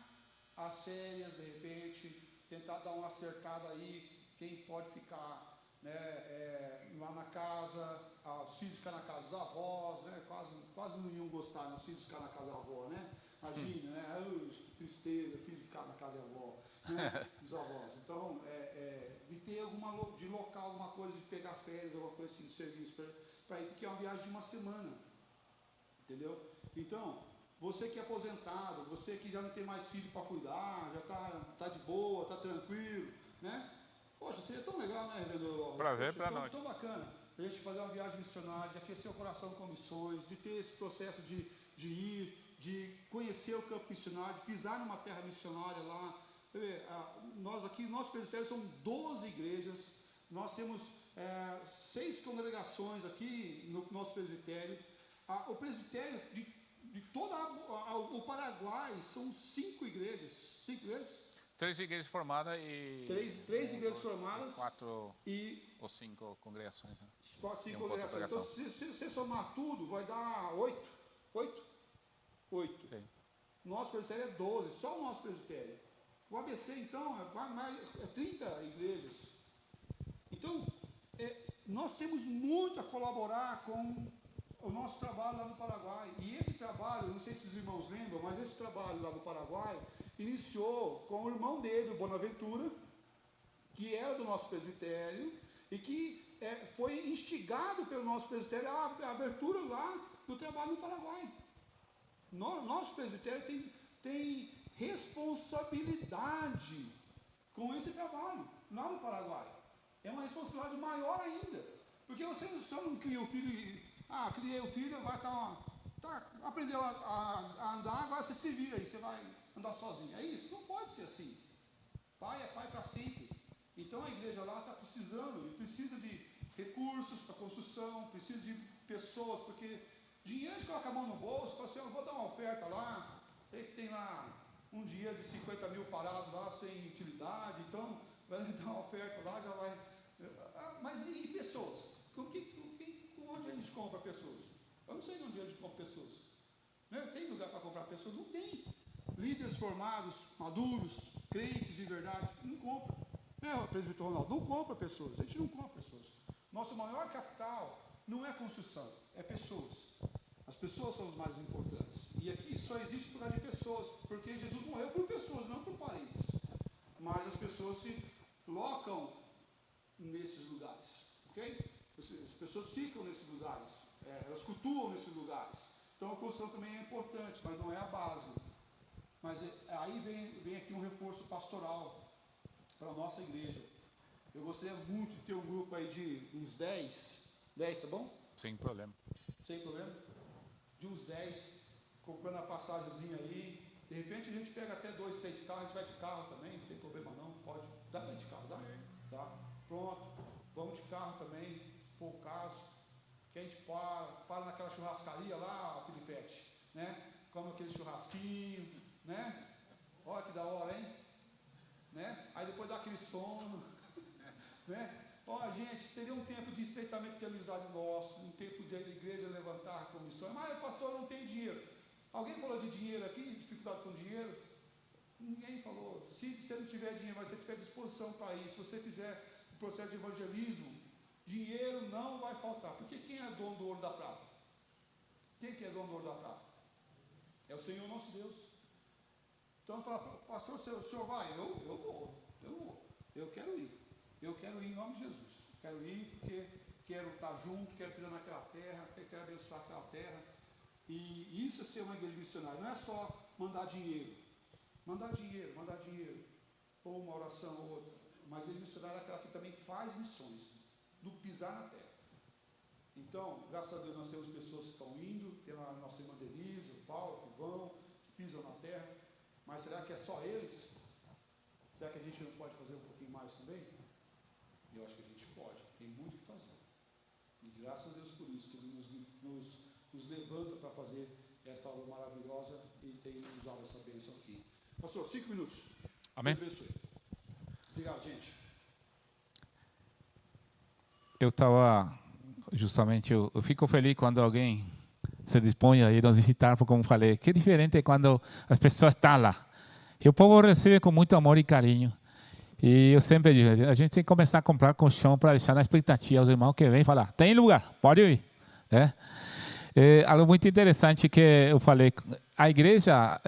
as férias, de repente, tentar dar uma acertada aí, quem pode ficar, né, lá na casa, os filhos ficar na casa dos avós, né, quase não iam gostar, os filhos ficar na casa da avó, né? Imagina, né? Que tristeza, filho ficar na casa da avó, né? Dos avós. Então, de ter de local, alguma coisa, de pegar férias, alguma coisa assim, de serviço, para ir, porque é uma viagem de uma semana, entendeu? Então, você que é aposentado, você que já não tem mais filho para cuidar, já tá de boa, tá tranquilo, né? Poxa, seria tão legal, né, reverendo? Prazer para nós. Tão bacana a gente fazer uma viagem missionária, de aquecer o coração com missões, de ter esse processo de ir, de conhecer o campo missionário, de pisar numa terra missionária lá. Nós aqui, nosso presbitério são 12 igrejas, nós temos 6 congregações aqui no nosso presbitério. O presbitério de todo o Paraguai são 5 igrejas. 5 igrejas? 3 igrejas formadas e... 3 igrejas formadas. 4 e ou 5 congregações. Né? 5 congregações. Então, se você somar tudo, vai dar 8. 8. Sim. Nosso presbitério é 12, só o nosso presbitério. O ABC, então, é 30 igrejas. Então, nós temos muito a colaborar com o nosso trabalho lá no Paraguai. E esse trabalho, não sei se os irmãos lembram, mas esse trabalho lá no Paraguai iniciou com o irmão dele, o Bonaventura, que era do nosso presbitério, e que foi instigado pelo nosso presbitério a abertura lá do trabalho no Paraguai. Nosso presbitério tem responsabilidade com esse trabalho lá no Paraguai. É uma responsabilidade maior ainda, porque você só não cria o filho, criei o filho, agora aprendeu a andar, agora você se vira aí, você vai andar sozinho. É isso? Não pode ser assim. Pai é pai para sempre. Então a igreja lá está precisando, precisa de recursos para construção, precisa de pessoas, porque dinheiro a gente coloca a mão no bolso, fala assim, eu vou dar uma oferta lá, tem lá um dinheiro de 50 mil parado lá, sem utilidade, então vai dar uma oferta lá, já vai... Mas e pessoas? Onde a gente compra pessoas? Eu não sei onde a gente compra pessoas. Tem lugar para comprar pessoas? Não tem. Líderes formados, maduros, crentes de verdade, não compra. Presbítero Ronaldo, não compra pessoas. A gente não compra pessoas. Nosso maior capital não é construção, é pessoas. As pessoas são os mais importantes. E aqui só existe por causa de pessoas, porque Jesus morreu por pessoas, não por parentes. Mas as pessoas se locam nesses lugares, ok? As pessoas ficam nesses lugares, elas cultuam nesses lugares. Então a construção também é importante, mas não é a base. Mas aí vem aqui um reforço pastoral para a nossa igreja. Eu gostaria muito de ter um grupo aí de uns 10, tá bom? Sem problema. Sem problema? De uns 10, comprando a passagemzinha aí. De repente a gente pega até 2, 6 carros, a gente vai de carro também, não tem problema não, pode. Dá para ir de carro, dá? Tá? Pronto, vamos de carro também, se for o caso. Que a gente para naquela churrascaria lá, Filipete, né? Come aquele churrasquinho, né? Olha que da hora, hein? Né? Aí depois dá aquele sono, né? Olha, gente, seria um tempo de estreitamento de amizade nosso, um tempo de a igreja levantar comissões. Mas o pastor não tem dinheiro. Alguém falou de dinheiro aqui, dificuldade com dinheiro? Ninguém falou. Se você não tiver dinheiro, mas você tiver disposição para isso, se você fizer o processo de evangelismo, dinheiro não vai faltar. Porque quem é dono do ouro da prata? Quem que é dono do ouro da prata? É o Senhor nosso Deus. Então fala, pastor, o senhor vai? Eu vou. Eu quero ir. Eu quero ir em nome de Jesus. Quero ir porque quero estar junto, quero pisar naquela terra, quero abençoar aquela terra. E isso é ser uma igreja missionária. Não é só mandar dinheiro. mandar dinheiro, ou uma oração ou outra. Mas a igreja missionária é aquela que também faz missões, do pisar na terra. Então, graças a Deus, nós temos pessoas que estão indo, tem a nossa irmã Denise, o Paulo, que vão, que pisam na terra. Mas será que é só eles? Será que a gente não pode fazer um pouquinho mais também? Eu acho que a gente pode, tem muito o que fazer. E graças a Deus por isso, que Ele nos levanta para fazer essa obra maravilhosa e tem usado essa bênção aqui. Pastor, 5 minutos. Amém. Obrigado, gente. Eu fico feliz quando alguém se dispõe a ir nos visitar, porque como falei, que diferente é quando as pessoas estão lá. E o povo recebe com muito amor e carinho. E eu sempre digo, a gente tem que começar a comprar colchão para deixar na expectativa os irmãos que vêm falar, tem lugar, pode ir. Algo muito interessante que eu falei, a igreja,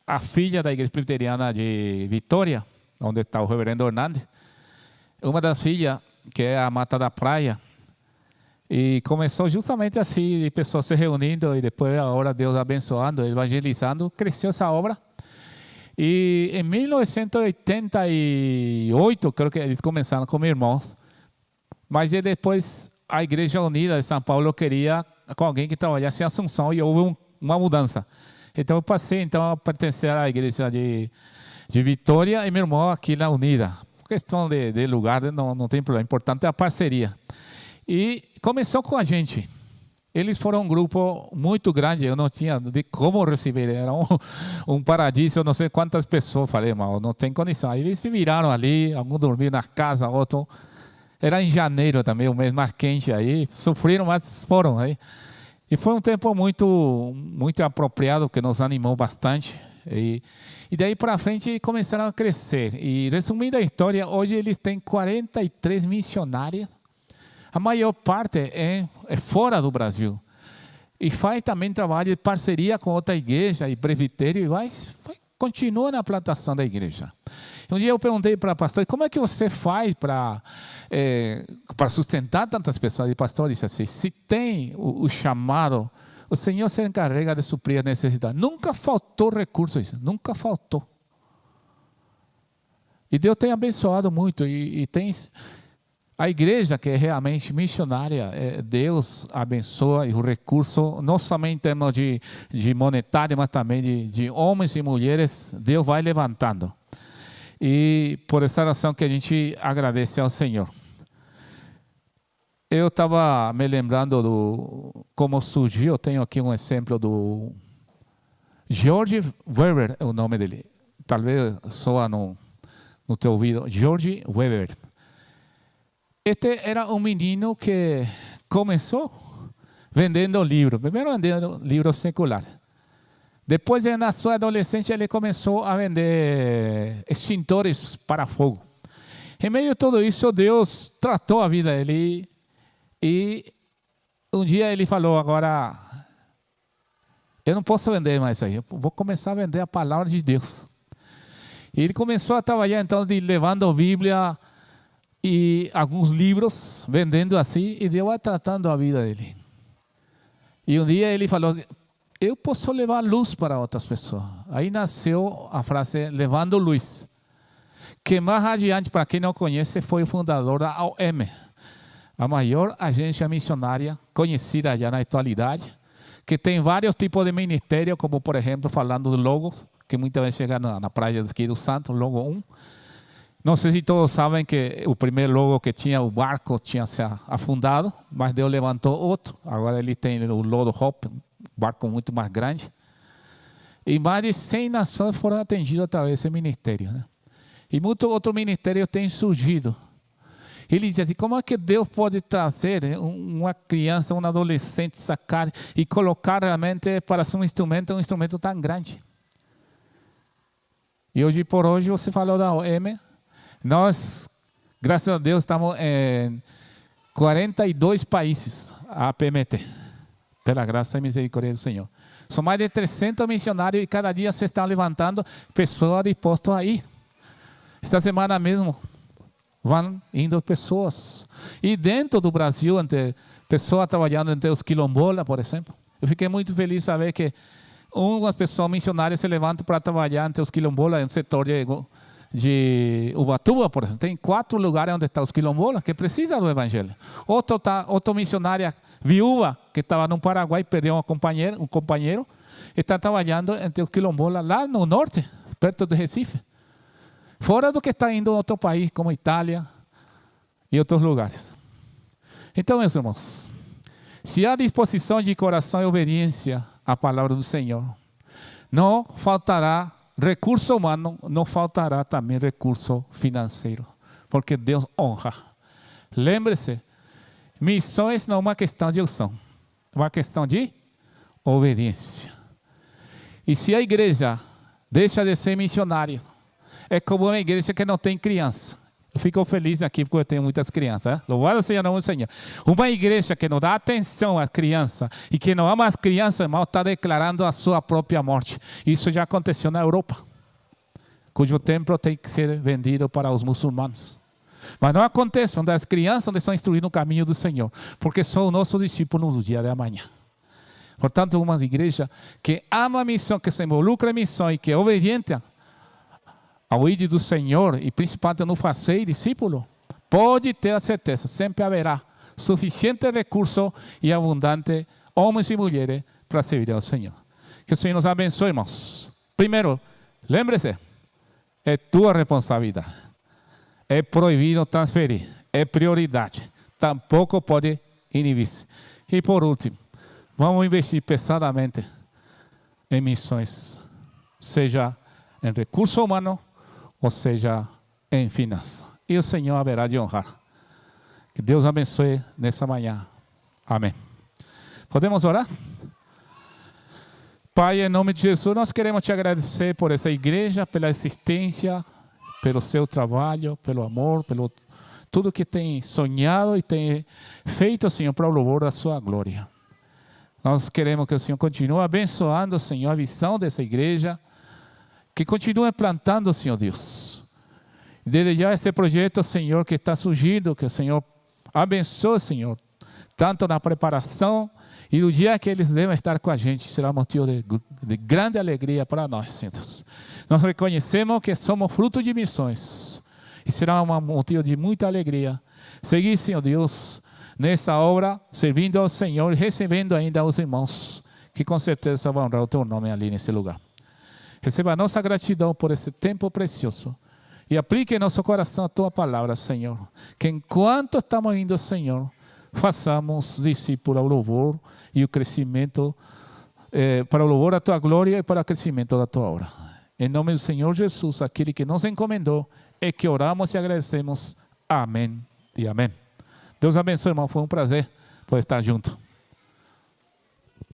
a filha da igreja presbiteriana de Vitória, onde está o reverendo Hernandes, uma das filhas, que é a Mata da Praia, e começou justamente assim, pessoas se reunindo, e depois a hora Deus abençoando, evangelizando, cresceu essa obra. E em 1988, creio que eles começaram como irmãos, mas depois a Igreja Unida de São Paulo queria com alguém que trabalhasse em Assunção e houve uma mudança. Então eu passei a pertencer à Igreja de Vitória e meu irmão aqui na Unida. Por questão de lugar não tem problema, o importante é a parceria. E começou com a gente. Eles foram um grupo muito grande, eu não tinha de como receber, era um paradiso, eu não sei quantas pessoas, falei, mas não tem condição. Aí eles viraram ali, alguns dormiram na casa, outro. Era em janeiro também, o mês mais quente aí, sofreram, mas foram aí. E foi um tempo muito, muito apropriado, que nos animou bastante. E daí para frente começaram a crescer. E resumindo a história, hoje eles têm 43 missionários. A maior parte é fora do Brasil. E faz também trabalho de parceria com outra igreja e presbitério, e continua na plantação da igreja. Um dia eu perguntei para o pastor, como é que você faz para sustentar tantas pessoas? E o pastor disse assim, se tem o chamado, o Senhor se encarrega de suprir a necessidade. Nunca faltou recursos, nunca faltou. E Deus tem abençoado muito, e tem... A igreja que é realmente missionária, Deus abençoa e o recurso, não somente em termos de monetário, mas também de homens e mulheres, Deus vai levantando. E por essa razão que a gente agradece ao Senhor. Eu estava me lembrando como surgiu, eu tenho aqui um exemplo do George Weber, é o nome dele. Talvez soa no teu ouvido, George Weber. Este era um menino que começou vendendo livros. Primeiro vendendo livros seculares. Depois, na sua adolescência, ele começou a vender extintores para fogo. Em meio a tudo isso, Deus tratou a vida dele. E um dia ele falou, agora, eu não posso vender mais isso aí. Eu vou começar a vender a palavra de Deus. E ele começou a trabalhar, então, levando a Bíblia e alguns livros, vendendo assim, e Deus vai tratando a vida dele. E um dia ele falou assim, eu posso levar luz para outras pessoas. Aí nasceu a frase, levando luz. Que mais adiante, para quem não conhece, foi o fundador da AOM, a maior agência missionária conhecida já na atualidade, que tem vários tipos de ministério, como por exemplo, falando do logo, que muitas vezes chega na praia do Espírito Santo, logo 1. Não sei se todos sabem que o primeiro logo que tinha, o barco tinha se afundado, mas Deus levantou outro. Agora ele tem o Lodo Hope, um barco muito mais grande. E mais de 100 nações foram atendidas através desse ministério, né? E muito outro ministério tem surgido. Ele diz assim, como é que Deus pode trazer uma criança, um adolescente, sacar e colocar realmente para ser um instrumento tão grande? E hoje por hoje você falou da OM. Nós, graças a Deus, estamos em 42 países, a PMT, pela graça e misericórdia do Senhor. São mais de 300 missionários e cada dia se estão levantando pessoas dispostas a ir. Esta semana mesmo vão indo pessoas. E dentro do Brasil, pessoas trabalhando entre os quilombolas, por exemplo. Eu fiquei muito feliz de saber que umas pessoas missionárias se levantam para trabalhar entre os quilombolas no setor de Ubatuba, por exemplo. Tem 4 lugares onde estão os quilombolas que precisam do evangelho. Outra missionária viúva que estava no Paraguai, perdeu um companheiro, está trabalhando entre os quilombolas lá no norte, perto de Recife. Fora do que está indo em outro país, como Itália e outros lugares. Então, meus irmãos, se há disposição de coração e obediência à palavra do Senhor, não faltará recurso humano, não faltará também recurso financeiro, porque Deus honra. Lembre-se, missões não é uma questão de unção, é uma questão de obediência. E se a igreja deixa de ser missionária, é como uma igreja que não tem criança. Eu fico feliz aqui porque eu tenho muitas crianças. Louvado seja o nome do Senhor. Uma igreja que não dá atenção às crianças e que não ama as crianças, irmão, está declarando a sua própria morte. Isso já aconteceu na Europa, cujo templo tem que ser vendido para os muçulmanos. Mas não acontece onde as crianças são instruídas no caminho do Senhor, porque são os nossos discípulos no dia de amanhã. Portanto, uma igreja que ama a missão, que se involucra em missão e que é obediente ao ídolo do Senhor e principalmente no fazer discípulo, pode ter a certeza, sempre haverá suficiente recurso e abundante homens e mulheres para servir ao Senhor. Que o Senhor nos abençoe, irmãos. Primeiro, lembre-se, é tua responsabilidade. É proibido transferir, é prioridade. Tampouco pode inibir-se. E por último, vamos investir pesadamente em missões, seja em recurso humano, ou seja, em finanças. E o Senhor haverá de honrar. Que Deus abençoe nessa manhã. Amém. Podemos orar? Pai, em nome de Jesus, nós queremos te agradecer por essa igreja, pela existência, pelo seu trabalho, pelo amor, pelo tudo que tem sonhado e tem feito, Senhor, para o louvor da sua glória. Nós queremos que o Senhor continue abençoando, Senhor, a visão dessa igreja, que continue plantando, Senhor Deus. Desde já esse projeto, Senhor, que está surgindo, que o Senhor abençoe, Senhor, tanto na preparação e no dia que eles devem estar com a gente, será motivo de grande alegria para nós, Senhor Deus. Nós reconhecemos que somos fruto de missões e será um motivo de muita alegria seguir, Senhor Deus, nessa obra, servindo ao Senhor e recebendo ainda os irmãos, que com certeza vão honrar o teu nome ali nesse lugar. Receba a nossa gratidão por esse tempo precioso e aplique em nosso coração a tua palavra, Senhor. Que enquanto estamos indo, Senhor, façamos discípulos ao louvor e o crescimento, para o louvor da tua glória e para o crescimento da tua obra. Em nome do Senhor Jesus, aquele que nos encomendou, é que oramos e agradecemos. Amém e amém. Deus abençoe, irmão. Foi um prazer por estar junto.